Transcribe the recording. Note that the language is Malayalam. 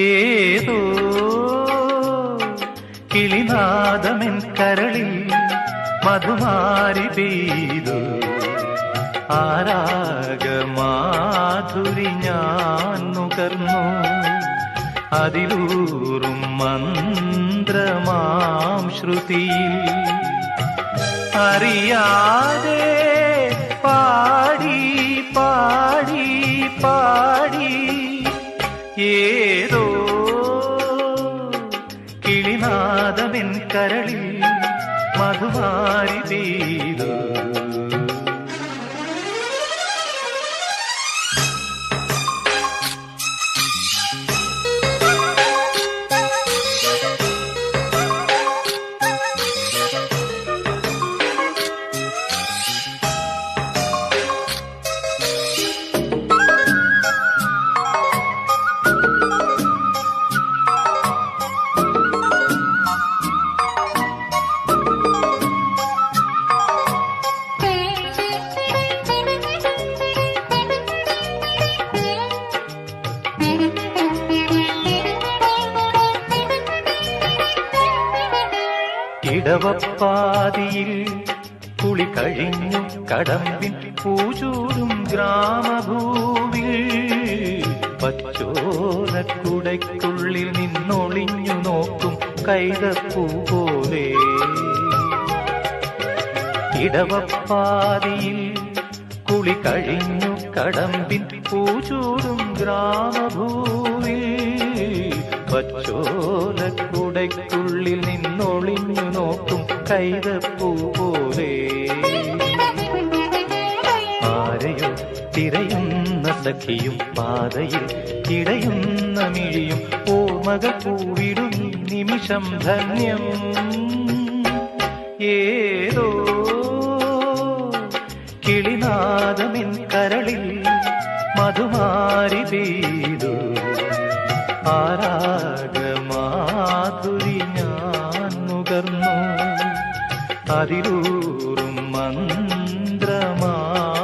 ഏതോ കിളിനാദമെൻ കരളിൽ മധുമാരി പെയ്തു ആരാഗമാധുരി ഞാൻ നുകർന്നു അതിലൂറും മന്ത്രമാം ശ്രുതിയിൽ അറിയാതെ പാടി പാടി പാടി ഏതോ കിളിനാദമെൻ കരളിൽ മധുമാരി പെയ്തു ഇടവപ്പാതിയിൽ കുളി കഴിഞ്ഞു കടമ്പിൻ പൂചൂടും ഗ്രാമഭൂവിൽ പച്ചോലക്കുടയ്ക്കുള്ളിൽ നിന്നൊളിഞ്ഞു നോക്കും കൈതപ്പൂ പോലെ ഇടവപ്പാതിയിൽ കുളി കഴിഞ്ഞു കടമ്പിൻ പൂചൂടും ഗ്രാമഭൂവിൽ പച്ചോലക്കുടയ്ക്കുള്ളിൽ നിന്നൊളിഞ്ഞു നോക്കും കൈതപ്പൂ പോലെ ആരെയോ തിരയുന്ന സഖിയും പാതയിൽ ഇടയുന്ന മിഴിയും ഓർമ്മകൾ പൂവിടും നിമിഷം ധന്യം ഏതോ കിളിനാദമെൻ കരളിൽ മധുമാരി പെയ്തു ആരാഗമാധുരി ഞാൻ നുകർന്നു അതിലൂറും